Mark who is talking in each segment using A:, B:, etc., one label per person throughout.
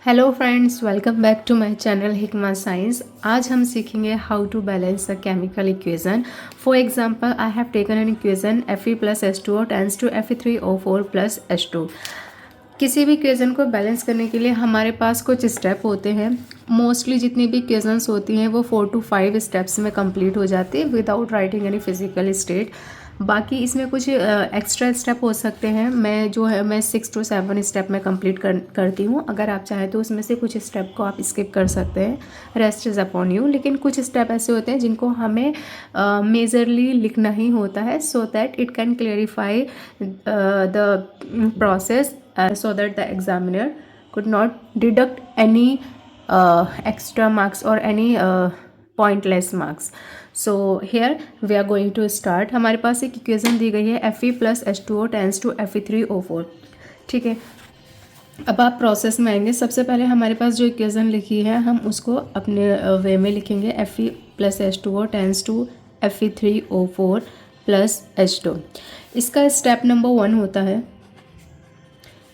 A: Hello friends, welcome back to my channel Hikma science. आज हम सीखेंगे how to balance a chemical equation. For example, I have taken an equation Fe plus H2O tends to Fe3O4 plus H2। किसी भी equation को balance करने के लिए हमारे पास कुछ स्टेप होते हैं। मोस्टली जितनी भी इक्वेशंस होती हैं वो 4 to 5 स्टेप्स में कंप्लीट हो जाती है without writing any physical state. बाकी इसमें कुछ एक्स्ट्रा स्टेप हो सकते हैं। मैं 6 to 7 स्टेप में कंप्लीट करती हूँ। अगर आप चाहें तो उसमें से कुछ स्टेप को आप स्किप कर सकते हैं, रेस्ट इज़ अपॉन यू। लेकिन कुछ स्टेप ऐसे होते हैं जिनको हमें मेजरली लिखना ही होता है so that it can clarify the process so that the examiner could not deduct any extra marks or any pointless marks. So here we are going to start. हमारे पास एक इक्वेशन दी गई है Fe plus H2O tends to Fe3O4। ठीक है, अब आप process में आएंगे। सबसे पहले हमारे पास जो इक्वेशन लिखी है हम उसको अपने वे में लिखेंगे। Fe plus H2O tends to Fe3O4 plus H2। इसका स्टेप नंबर 1 होता है,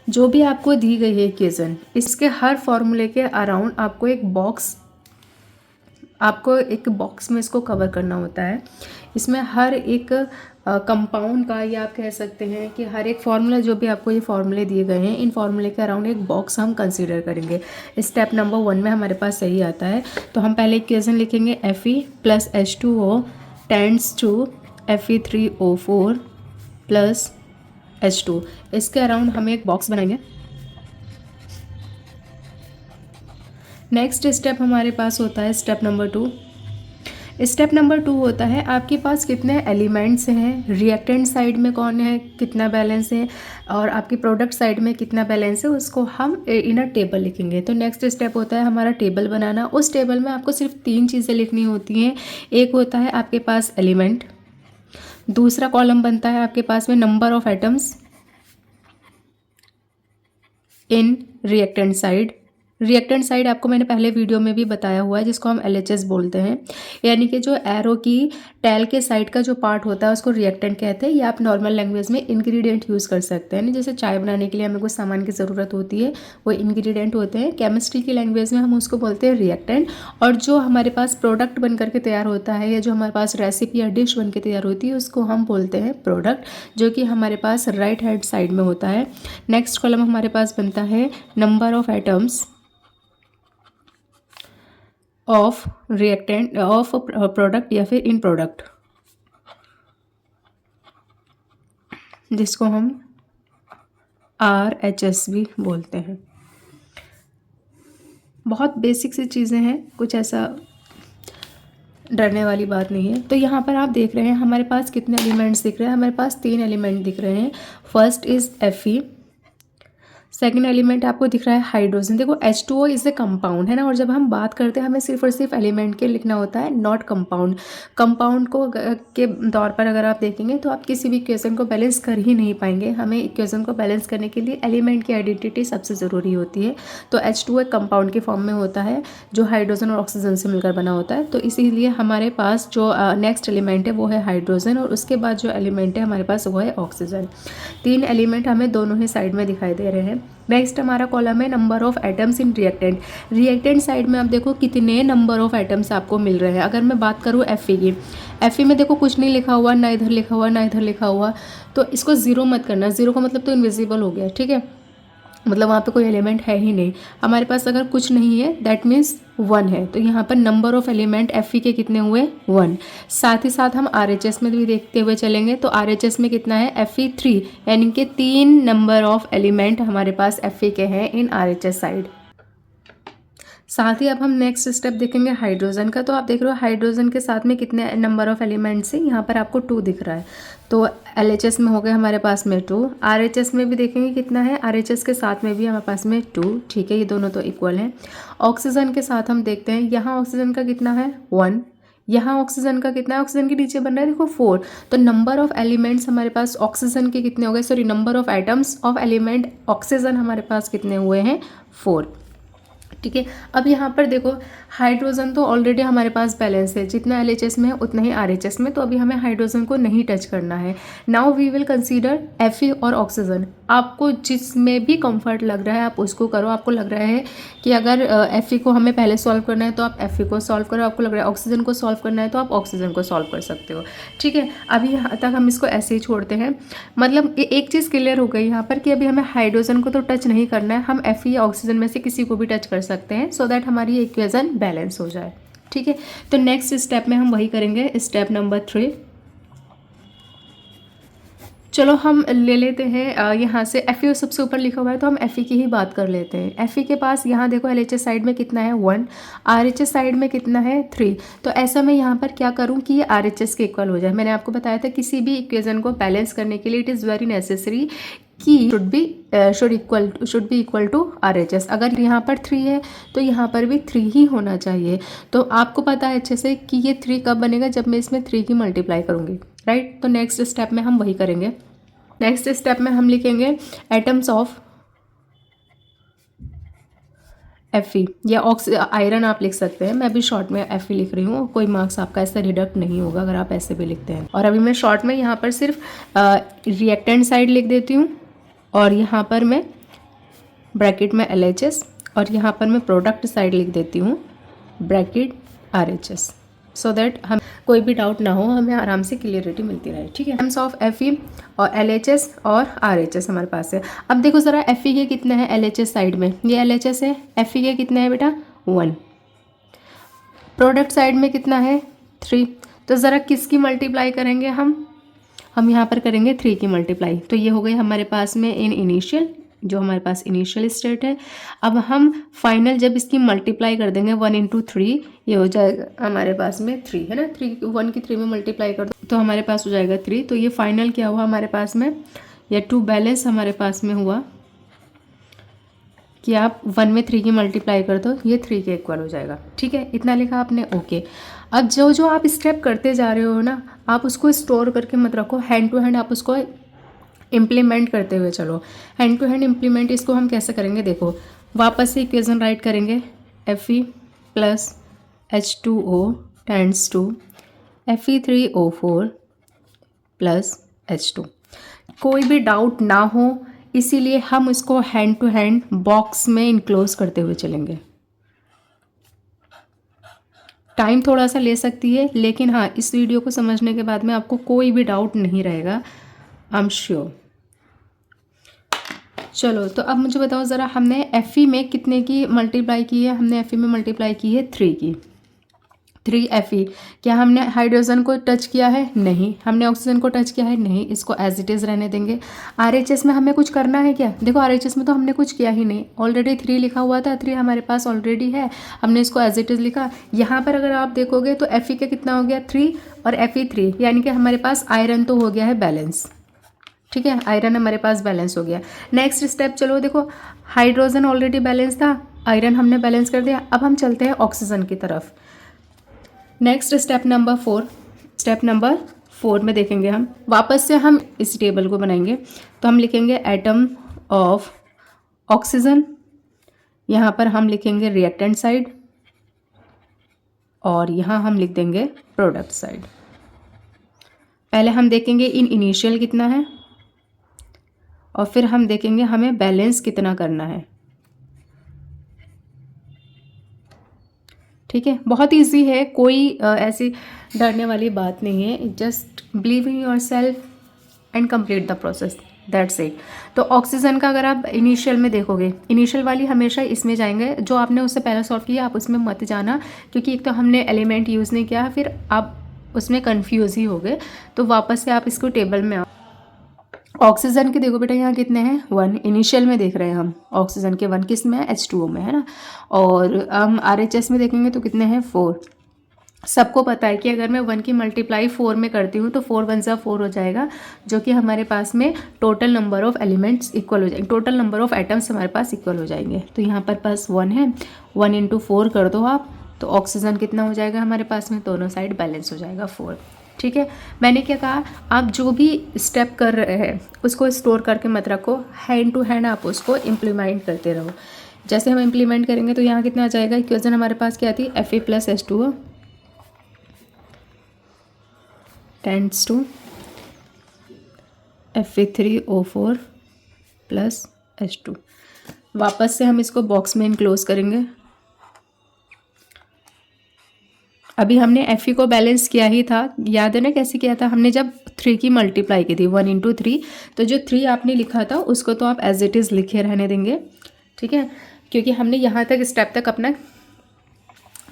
A: जो भी आपको दी गई है इक्वेशन, इसके हर फॉर्मूले के अराउंड आपको एक बॉक्स में इसको कवर करना होता है। इसमें हर एक कंपाउंड का, या आप कह सकते हैं कि हर एक फार्मूला, जो भी आपको ये फार्मूले दिए गए हैं, इन फार्मूले के अराउंड एक बॉक्स हम कंसीडर करेंगे। स्टेप नंबर 1 में हमारे पास सही आता है। तो हम पहले इक्वेशन लिखेंगे Fe plus H2O tends to Fe3O4 plus H2। इसके अराउंड हम एक बॉक्स बनाएंगे। नेक्स्ट स्टेप हमारे पास होता है स्टेप नंबर 2। स्टेप नंबर 2 होता है आपके पास कितने एलिमेंट्स हैं, रिएक्टेंट साइड में कौन है, कितना बैलेंस है, और आपकी प्रोडक्ट साइड में कितना बैलेंस है, उसको हम इन अ टेबल लिखेंगे। तो नेक्स्ट स्टेप होता है हमारा टेबल बनाना। उस टेबल में आपको सिर्फ 3 चीज़ें लिखनी होती हैं। एक होता है आपके पास एलिमेंट, दूसरा कॉलम बनता है आपके पास में number of atoms in reactant side. Reactant side आपको मैंने पहले वीडियो में भी बताया हुआ है, जिसको हम LHS बोलते हैं। यानी कि जो एरो की टेल के साइड का जो पार्ट होता है उसको रिएक्टेंट कहते हैं, या आप नॉर्मल लैंग्वेज में इंग्रेडिएंट यूज़ कर सकते हैं। जैसे चाय बनाने के लिए हमें कुछ सामान की ज़रूरत होती है, वो इंग्रेडिएंट होते हैं। केमिस्ट्री की लैंग्वेज में हम उसको बोलते हैं रिएक्टेंट। और जो हमारे पास प्रोडक्ट बन करके तैयार होता है, या जो हमारे पास रेसिपी या डिश बन के तैयार होती है, उसको हम बोलते हैं प्रोडक्ट, जो कि हमारे पास राइट हैंड साइड में होता है। नेक्स्ट कॉलम हमारे पास बनता है number of atoms of reactant of product या फिर इन प्रोडक्ट, जिसको हम RHS भी बोलते हैं। बहुत बेसिक सी चीज़ें हैं, कुछ ऐसा डरने वाली बात नहीं है। तो यहाँ पर आप देख रहे हैं हमारे पास कितने एलिमेंट्स दिख रहे हैं। हमारे पास 3 एलिमेंट दिख रहे हैं। First is Fe, second element आपको दिख रहा है हाइड्रोजन। देखो H2O इज ए कंपाउंड है ना, और जब हम बात करते हैं हमें सिर्फ और सिर्फ एलिमेंट के लिखना होता है, नॉट कंपाउंड। कंपाउंड को के तौर पर अगर आप देखेंगे तो आप किसी भी इक्वेशन को बैलेंस कर ही नहीं पाएंगे। हमें इक्वेशन को बैलेंस करने के लिए एलिमेंट की आइडेंटिटी सबसे ज़रूरी होती है। तो H2O एक कंपाउंड के फॉर्म में होता है, जो हाइड्रोजन और ऑक्सीजन से मिलकर बना होता है। तो इसीलिए हमारे पास जो नेक्स्ट एलिमेंट है वो है हाइड्रोजन, और उसके बाद जो एलिमेंट है हमारे पास वो है ऑक्सीजन। 3 एलिमेंट हमें दोनों ही साइड में दिखाई दे रहे हैं। नेक्स्ट हमारा कॉलम है number of atoms in reactant. Reactant side में आप देखो कितने नंबर ऑफ एटम्स आपको मिल रहे हैं। अगर मैं बात करूँ Fe की, Fe में देखो कुछ नहीं लिखा हुआ, ना इधर लिखा हुआ ना इधर लिखा हुआ, तो इसको ज़ीरो मत करना। ज़ीरो का मतलब तो इनविजिबल हो गया, ठीक है, मतलब वहाँ पे कोई एलिमेंट है ही नहीं। हमारे पास अगर कुछ नहीं है दैट मीन्स 1 है। तो यहाँ पर नंबर ऑफ एलिमेंट Fe के कितने हुए, 1। साथ ही साथ हम RHS में भी देखते हुए चलेंगे। तो RHS में कितना है, Fe3, यानी कि 3 नंबर ऑफ एलिमेंट हमारे पास Fe के हैं इन RHS साइड। साथ ही अब हम नेक्स्ट स्टेप देखेंगे हाइड्रोजन का। तो आप देख रहे हो हाइड्रोजन के साथ में कितने नंबर ऑफ एलिमेंट्स हैं, यहाँ पर आपको 2 दिख रहा है। तो LHS में हो गए हमारे पास में 2। RHS में भी देखेंगे कितना है, RHS के साथ में भी हमारे पास में 2, ठीक है, ये दोनों तो इक्वल हैं। ऑक्सीजन के साथ हम देखते हैं, यहाँ ऑक्सीजन का कितना है, 1। यहाँ ऑक्सीजन का कितना है, ऑक्सीजन के नीचे बन रहा है देखो 4। तो नंबर ऑफ एलिमेंट्स हमारे पास ऑक्सीजन के कितने हो गए, sorry, number of atoms of element oxygen हमारे पास कितने हुए हैं, 4। ठीक है। अब यहाँ पर देखो हाइड्रोजन तो ऑलरेडी हमारे पास बैलेंस है, जितना LHS में है उतना ही RHS में, तो अभी हमें हाइड्रोजन को नहीं टच करना है। Now we will consider Fe और ऑक्सीजन। आपको जिसमें भी कंफर्ट लग रहा है आप उसको करो। आपको लग रहा है कि अगर Fe को हमें पहले सॉल्व करना है तो आप Fe को सॉल्व करो, आपको लग रहा है ऑक्सीजन को सॉल्व करना है तो आप ऑक्सीजन को सॉल्व कर सकते हो। ठीक है, अभी यहाँ तक हम इसको ऐसे ही छोड़ते हैं। मतलब एक चीज़ क्लियर हो गई यहाँ पर कि अभी हमें हाइड्रोजन को तो टच नहीं करना है, हम Fe या ऑक्सीजन में से किसी को भी टच कर सकते हैं, सो दैट हमारी इक्वेशन बैलेंस हो जाए। ठीक है, तो नेक्स्ट स्टेप में हम वही करेंगे, स्टेप नंबर 3। चलो हम ले लेते हैं यहाँ से Fe सबसे ऊपर लिखा हुआ है तो हम Fe की ही बात कर लेते हैं। Fe के पास यहाँ देखो LHS साइड में कितना है 1, RHS साइड में कितना है 3। तो ऐसा मैं यहाँ पर क्या करूँ कि ये RHS के इक्वल हो जाए। मैंने आपको बताया था किसी भी इक्वेशन को बैलेंस करने के लिए इट इज़ वेरी नेसेसरी कि should be equal to RHS। अगर यहाँ पर 3 है तो यहाँ पर भी 3 ही होना चाहिए। तो आपको पता है अच्छे से कि ये 3 कब बनेगा, जब मैं इसमें 3 की मल्टीप्लाई करूँगी, राइट। तो नेक्स्ट स्टेप में हम वही करेंगे। नेक्स्ट स्टेप में हम लिखेंगे एटम्स ऑफ Fe या आयरन आप लिख सकते हैं, मैं भी शॉर्ट में Fe लिख रही हूँ, कोई मार्क्स आपका ऐसा रिडक्ट नहीं होगा अगर आप ऐसे भी लिखते हैं। और अभी मैं शॉर्ट में यहाँ पर सिर्फ रिएक्टेंट साइड लिख देती हूँ और यहाँ पर मैं ब्रैकेट में LHS और यहाँ पर मैं प्रोडक्ट साइड लिख देती हूँ ब्रैकेट RHS, सो दैट हम कोई भी डाउट ना हो, हमें आराम से क्लियरिटी मिलती रहे। ठीक है, एटम्स ऑफ Fe और LHS और RHS हमारे पास है। अब देखो ज़रा Fe के कितना है LHS साइड में, ये LHS है, Fe के कितना है बेटा 1, प्रोडक्ट साइड में कितना है 3। तो ज़रा किसकी मल्टीप्लाई करेंगे हम यहाँ पर करेंगे 3 की मल्टीप्लाई। तो ये हो गई हमारे पास में इन इनिशियल, जो हमारे पास इनिशियल स्टेट है। अब हम फाइनल जब इसकी मल्टीप्लाई कर देंगे 1 इंटू 3, ये हो जाएगा हमारे पास में 3 है ना, 1 की 3 में मल्टीप्लाई कर दो तो हमारे पास हो जाएगा 3। तो ये फाइनल क्या हुआ हमारे पास में, या टू बैलेंस हमारे पास में हुआ कि आप 1 में 3 की मल्टीप्लाई कर दो, ये 3 के इक्वल हो जाएगा। ठीक है, इतना लिखा आपने, ओके। अब जो आप स्टेप करते जा रहे हो ना, आप उसको स्टोर करके मत रखो, हैंड टू हैंड आप उसको इम्प्लीमेंट करते हुए चलो। हैंड टू हैंड इम्प्लीमेंट इसको हम कैसे करेंगे, देखो वापस से इक्वेशन राइट करेंगे, Fe plus H2O tends to Fe3O4 plus H2। कोई भी डाउट ना हो इसीलिए हम इसको हैंड टू हैंड बॉक्स में इनक्लोज करते हुए चलेंगे। टाइम थोड़ा सा ले सकती है, लेकिन हाँ इस वीडियो को समझने के बाद में आपको कोई भी डाउट नहीं रहेगा, आई एम श्योर। चलो तो अब मुझे बताओ ज़रा, हमने Fe में कितने की मल्टीप्लाई की है, हमने Fe में मल्टीप्लाई की है 3 की, 3 Fe। क्या हमने हाइड्रोजन को टच किया है, नहीं। हमने ऑक्सीजन को टच किया है, नहीं। इसको एज इट इज़ रहने देंगे। RHS में हमें कुछ करना है क्या, देखो RHS में तो हमने कुछ किया ही नहीं, ऑलरेडी 3 लिखा हुआ था, 3 हमारे पास ऑलरेडी है, हमने इसको एज इट इज़ लिखा। यहाँ पर अगर आप देखोगे तो Fe का कितना हो गया 3 और Fe 3, यानी कि हमारे पास आयरन तो हो गया है बैलेंस। ठीक है, आयरन हमारे पास बैलेंस हो गया। नेक्स्ट स्टेप चलो देखो, हाइड्रोजन ऑलरेडी बैलेंस था, आयरन हमने बैलेंस कर दिया। अब हम चलते हैं ऑक्सीजन की तरफ। Next step number 4, step number 4 में देखेंगे हम वापस से हम इस टेबल को बनाएंगे। तो हम लिखेंगे एटम ऑफ ऑक्सीजन, यहाँ पर हम लिखेंगे रिएक्टेंट साइड और यहाँ हम लिख देंगे प्रोडक्ट साइड। पहले हम देखेंगे इन इनिशियल कितना है और फिर हम देखेंगे हमें बैलेंस कितना करना है। ठीक है, बहुत इजी है, कोई ऐसी डरने वाली बात नहीं है, just believe in your self and complete the process, that's it. तो ऑक्सीजन का अगर आप इनिशियल में देखोगे, इनिशियल वाली हमेशा इसमें जाएंगे, जो आपने उससे पहले सॉल्व किया आप उसमें मत जाना, क्योंकि एक तो हमने एलिमेंट यूज़ नहीं किया, फिर आप उसमें कंफ्यूज ही हो गए। तो वापस से आप इसको टेबल में आओ। ऑक्सीजन के देखो बेटा यहाँ कितने हैं 1, इनिशियल में देख रहे हैं हम ऑक्सीजन के 1 किस में है, H2O में है ना। और हम RHS में देखेंगे तो कितने हैं 4। सबको पता है कि अगर मैं 1 की मल्टीप्लाई 4 में करती हूँ तो 4 1 जा 4 हो जाएगा, जो कि हमारे पास में total number of elements equal हो जाएंगे, टोटल नंबर ऑफ एटम्स हमारे पास इक्वल हो जाएंगे। तो यहाँ पर पास 1 है, 1 इंटू 4 कर दो आप, तो ऑक्सीजन कितना हो जाएगा हमारे पास में, दोनों साइड बैलेंस हो जाएगा 4। ठीक है, मैंने क्या कहा, आप जो भी स्टेप कर रहे हैं उसको स्टोर करके मत रखो, हैंड टू हैंड आप उसको इम्प्लीमेंट करते रहो। जैसे हम इम्प्लीमेंट करेंगे तो यहाँ कितना आ जाएगा, इक्वेशन हमारे पास क्या आती है, Fe plus H2O tends to Fe3O4 plus H2। वापस से हम इसको बॉक्स में इनक्लोज करेंगे। अभी हमने Fe को बैलेंस किया ही था, याद है ना कैसे किया था, हमने जब 3 की मल्टीप्लाई की थी 1 इंटू 3, तो जो 3 आपने लिखा था उसको तो आप एज इट इज़ लिखे रहने देंगे, ठीक है, क्योंकि हमने यहाँ तक स्टेप तक अपना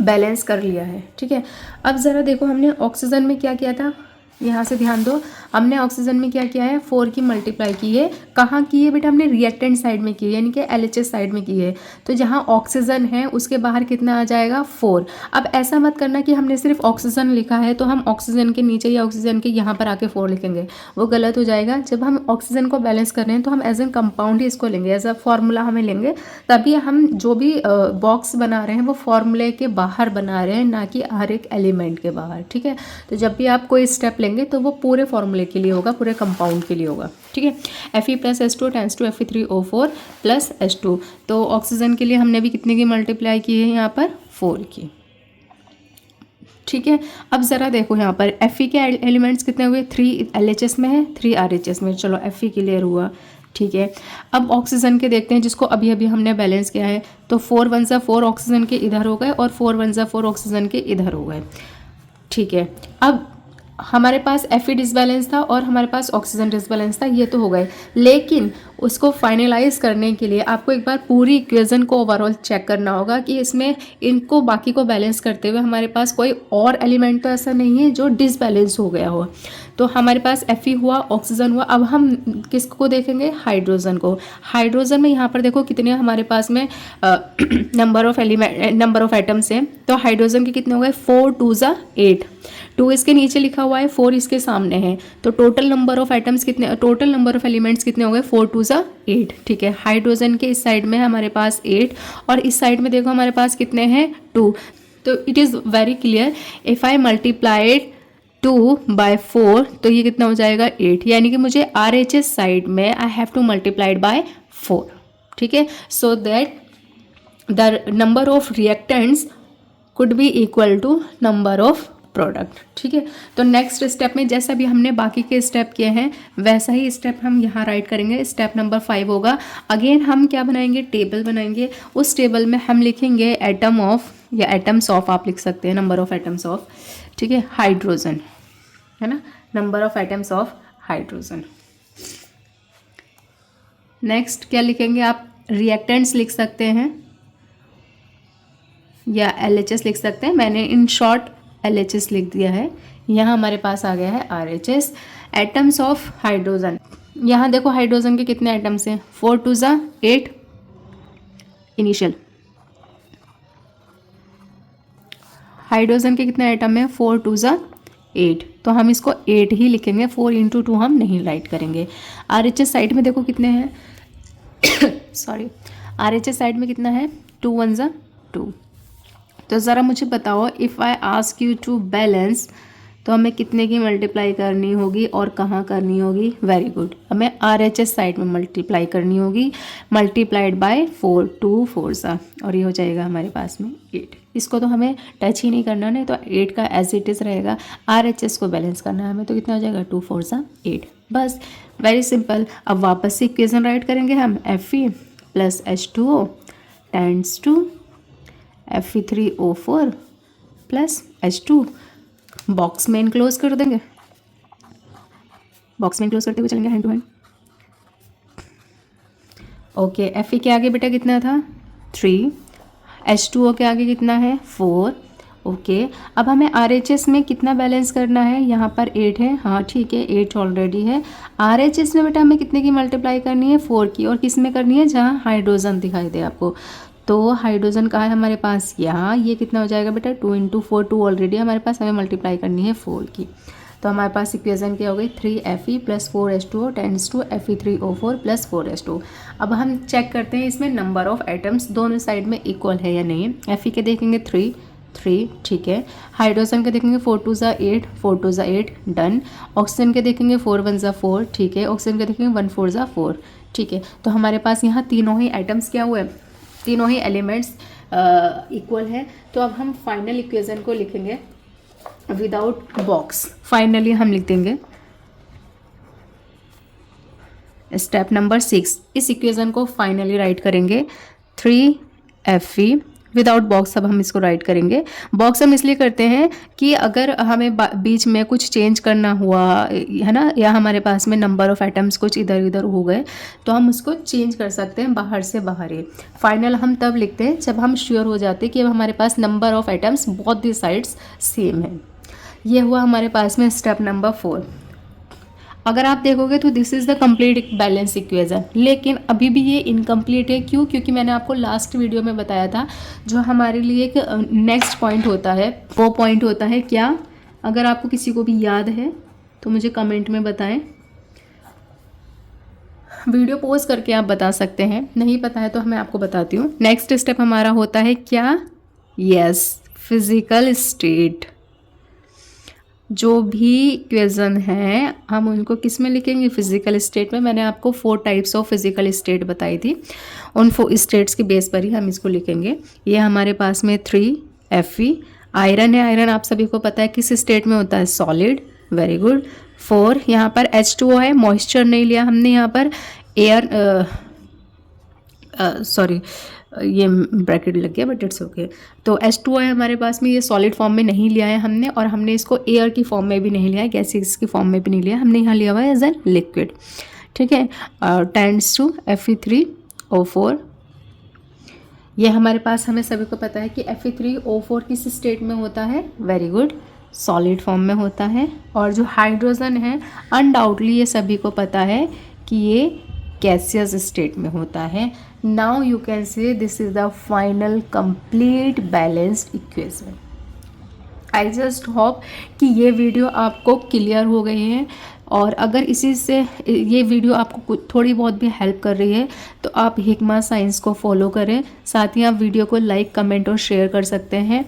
A: बैलेंस कर लिया है, ठीक है। अब ज़रा देखो हमने ऑक्सीजन में क्या किया था, यहाँ से ध्यान दो, हमने ऑक्सीजन में क्या किया है, 4 की मल्टीप्लाई की है। कहाँ की है बेटा, हमने रिएक्टेंट साइड में की है, यानी कि LHS साइड में की है। तो जहाँ ऑक्सीजन है उसके बाहर कितना आ जाएगा, 4। अब ऐसा मत करना कि हमने सिर्फ ऑक्सीजन लिखा है तो हम ऑक्सीजन के नीचे या ऑक्सीजन के यहाँ पर आके 4 लिखेंगे, वो गलत हो जाएगा। जब हम ऑक्सीजन को बैलेंस कर रहे हैं तो हम एज एन कंपाउंड ही इसको लेंगे, एज अ फॉर्मूला हमें लेंगे, तभी हम जो भी बॉक्स बना रहे हैं वो फॉर्मूले के बाहर बना रहे हैं, ना कि हर एक एलिमेंट के बाहर, ठीक है। तो जब भी आप कोई स्टेप लेंगे तो वो पूरे फॉर्मूले के लिए होगा, पूरे कंपाउंड के लिए होगा, ठीक है। Fe plus H2 tends to Fe3O4 plus H2। तो ऑक्सीजन के लिए हमने भी कितने की मल्टीप्लाई की है, यहाँ पर 4 की, ठीक है। अब ज़रा देखो यहाँ पर Fe के एलिमेंट्स कितने हुए, 3 LHS में है, 3 RHS में, चलो Fe क्लियर हुआ, ठीक है। अब ऑक्सीजन के देखते हैं, जिसको अभी अभी हमने बैलेंस किया है। तो 4 1 सा 4 ऑक्सीजन के इधर हो गए और 4 1 सा 4 ऑक्सीजन के इधर हो गए, ठीक है। अब हमारे पास Fe डिसबैलेंस था और हमारे पास ऑक्सीजन डिसबैलेंस था, ये तो हो गए, लेकिन उसको फाइनलाइज करने के लिए आपको एक बार पूरी इक्वेशन को ओवरऑल चेक करना होगा कि इसमें इनको बाकी को बैलेंस करते हुए हमारे पास कोई और एलिमेंट तो ऐसा नहीं है जो डिसबैलेंस हो गया हो। तो हमारे पास Fe हुआ, ऑक्सीजन हुआ, अब हम किसको देखेंगे, हाइड्रोजन को। हाइड्रोजन में यहाँ पर देखो कितने हमारे पास में नंबर ऑफ एटम्स हैं। तो हाइड्रोजन के कितने हो गए, 4 2 ज़ा 8, 2 इसके नीचे लिखा हुआ है, 4 इसके सामने है। तो टोटल नंबर ऑफ एटम्स कितने, टोटल नंबर ऑफ एलिमेंट्स कितने हो गए, 4 2 ज़ा 8, ठीक है। हाइड्रोजन के इस साइड में है हमारे पास 8 और इस साइड में देखो हमारे पास कितने हैं, 2। तो it is very clear, if I multiplied 2 by 4 तो ये कितना हो जाएगा, 8, यानी कि मुझे RHS साइड में I have to multiplied by 4, ठीक है। So that the number of reactants could be equal to number of product, ठीक है। तो नेक्स्ट स्टेप में जैसा भी हमने बाकी के स्टेप किए हैं वैसा ही स्टेप हम यहाँ राइट करेंगे। स्टेप नंबर 5 होगा, अगेन हम क्या बनाएंगे, टेबल बनाएंगे। उस टेबल में हम लिखेंगे एटम ऑफ या एटम्स ऑफ, आप लिख सकते हैं नंबर ऑफ एटम्स ऑफ, ठीक है, हाइड्रोजन, है ना, number of atoms of hydrogen. Next क्या लिखेंगे आप, रिएक्टेंट्स लिख सकते हैं या LHS लिख सकते हैं, मैंने इन शॉर्ट LHS लिख दिया है। यहाँ हमारे पास आ गया है RHS। एटम्स ऑफ हाइड्रोजन, यहाँ देखो हाइड्रोजन के कितने एटम्स हैं, 4 2 ज़ा 8 इनिशियल। हाइड्रोजन के कितने एटम हैं, 4 2 ज़ा 8, तो हम इसको 8 ही लिखेंगे, 4 इंटू 2 हम नहीं राइट करेंगे। RHS साइड में देखो कितने हैं सॉरी, RHS साइड में कितना है, 2 1 ज़ा 2। तो ज़रा मुझे बताओ, if I ask you to balance तो हमें कितने की मल्टीप्लाई करनी होगी और कहाँ करनी होगी, वेरी गुड, हमें RHS साइड में मल्टीप्लाई करनी होगी, मल्टीप्लाइड बाय 4, 2 4 सा, और ये हो जाएगा हमारे पास में 8। इसको तो हमें टच ही नहीं करना, नहीं तो 8 का एज इट इज़ रहेगा। RHS को बैलेंस करना है हमें, तो कितना हो जाएगा, 2 4 सा 8, बस, वेरी सिंपल। अब वापस से इक्वेशन राइट करेंगे हम, Fe plus H2O tends to Fe3O4 plus H2, box में इनक्लोज कर देंगे, बॉक्स में इनक्लोज करते हुए चलेंगे hand to hand. Okay, Fe के आगे बेटा कितना था, 3, H2O के आगे कितना है, 4। ओके, अब हमें RHS में कितना बैलेंस करना है, यहाँ पर 8 है, हाँ ठीक है, 8 ऑलरेडी है। RHS में बेटा हमें कितने की मल्टीप्लाई करनी है, 4 की, और किस में करनी है, जहाँ हाइड्रोजन दिखाई दे आपको। तो हाइड्रोजन कहाँ है हमारे पास, यहाँ, ये कितना हो जाएगा बेटा, 2 इंटू 4, 2 ऑलरेडी हमारे पास, हमें मल्टीप्लाई करनी है 4 की। तो हमारे पास इक्वेशन क्या हो गई, 3Fe plus 4H2O tends to Fe3O4 plus 4H2। अब हम चेक करते हैं इसमें नंबर ऑफ एटम्स दोनों साइड में इक्वल है या नहीं। Fe के देखेंगे 3 3, ठीक है। हाइड्रोजन के देखेंगे 4 2 ज़ा 8, 4 2 ज़ा 8, डन। ऑक्सीजन के देखेंगे 4 1 ज़ा 4, ठीक है। ऑक्सीजन के देखेंगे 1 4 ज़ा 4, ठीक है। तो हमारे पास यहाँ तीनों ही आइटम्स क्या हुए, तीनों ही एलिमेंट्स इक्वल है। तो अब हम फाइनल इक्वेशन को लिखेंगे विदाउट बॉक्स। फाइनली हम लिख देंगे स्टेप नंबर 6, इस इक्वेशन को फाइनली राइट करेंगे 3Fe विदाउट बॉक्स। अब हम इसको राइट करेंगे। बॉक्स हम इसलिए करते हैं कि अगर हमें बीच में कुछ चेंज करना हुआ है ना, या हमारे पास में नंबर ऑफ एटम्स कुछ इधर उधर हो गए तो हम उसको चेंज कर सकते हैं बाहर से बाहर ही। फाइनल हम तब लिखते हैं जब हम श्योर हो जाते हैं कि अब हमारे पास number of atoms both the sides same है। ये हुआ हमारे पास में स्टेप नंबर 4। अगर आप देखोगे तो this is the complete balance equation, लेकिन अभी भी ये इनकम्प्लीट है। क्यों? क्योंकि मैंने आपको लास्ट वीडियो में बताया था जो हमारे लिए एक नेक्स्ट पॉइंट होता है, वो पॉइंट होता है क्या? अगर आपको किसी को भी याद है तो मुझे कमेंट में बताएं। वीडियो पॉज करके आप बता सकते हैं, नहीं पता है तो मैं आपको बताती हूँ। नेक्स्ट स्टेप हमारा होता है क्या? Yes, physical state. जो भी इक्वेशन है हम उनको किस में लिखेंगे? फिजिकल स्टेट में। मैंने आपको 4 टाइप्स ऑफ फिजिकल स्टेट बताई थी, उन 4 स्टेट्स के बेस पर ही हम इसको लिखेंगे। ये हमारे पास में 3Fe आयरन है। आयरन आप सभी को पता है किस स्टेट में होता है? सॉलिड। Very good. 4 यहाँ पर H2O है, मॉइस्चर नहीं लिया हमने यहाँ पर, एयर सॉरी ये ब्रैकेट लग गया बट इट्स ओके। तो H2O है हमारे पास में, ये सॉलिड फॉर्म में नहीं लिया है हमने, और हमने इसको एयर की फॉर्म में भी नहीं लिया है, गैसेस की फॉर्म में भी नहीं लिया, हमने यहाँ लिया हुआ है एज एन लिक्विड। ठीक है, टेंड्स टू Fe3O4। ये हमारे पास, हमें सभी को पता है कि Fe3O4 किस स्टेट में होता है? वेरी गुड, सॉलिड फॉर्म में होता है। और जो हाइड्रोजन है अनडाउटली ये सभी को पता है कि ये गैसियस स्टेट में होता है। Now you can say this is the final complete balanced equation. I just hope कि ये वीडियो आपको क्लियर हो गई है, और अगर इसी से ये वीडियो आपको थोड़ी बहुत भी हेल्प कर रही है तो आप हिकमा साइंस को फॉलो करें। साथ ही आप वीडियो को लाइक, कमेंट और शेयर कर सकते हैं,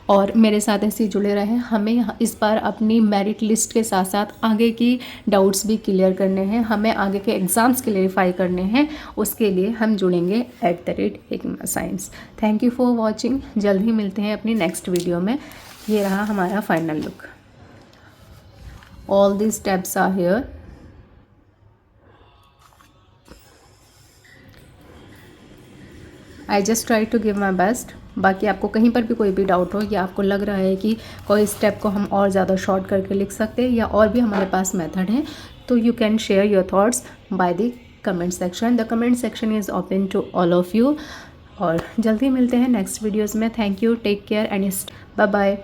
A: और मेरे साथ ऐसे ही जुड़े रहें। हमें इस बार अपनी मेरिट लिस्ट के साथ साथ आगे की डाउट्स भी क्लियर करने हैं, हमें आगे के एग्ज़ाम्स क्लेरिफाई करने हैं, उसके लिए हम जुड़ेंगे @Hikma science. Thank you for watching. जल्द ही मिलते हैं अपनी नेक्स्ट वीडियो में। ये रहा हमारा final look. All these steps are here. I just try to give my best. बाकी आपको कहीं पर भी कोई भी डाउट हो, या आपको लग रहा है कि कोई स्टेप को हम और ज़्यादा शॉर्ट करके लिख सकते हैं, या और भी हमारे पास मेथड है, तो you can share your thoughts by the comment section. The comment section is open to all of you. और जल्दी मिलते हैं नेक्स्ट वीडियोज़ में। Thank you, take care and bye bye.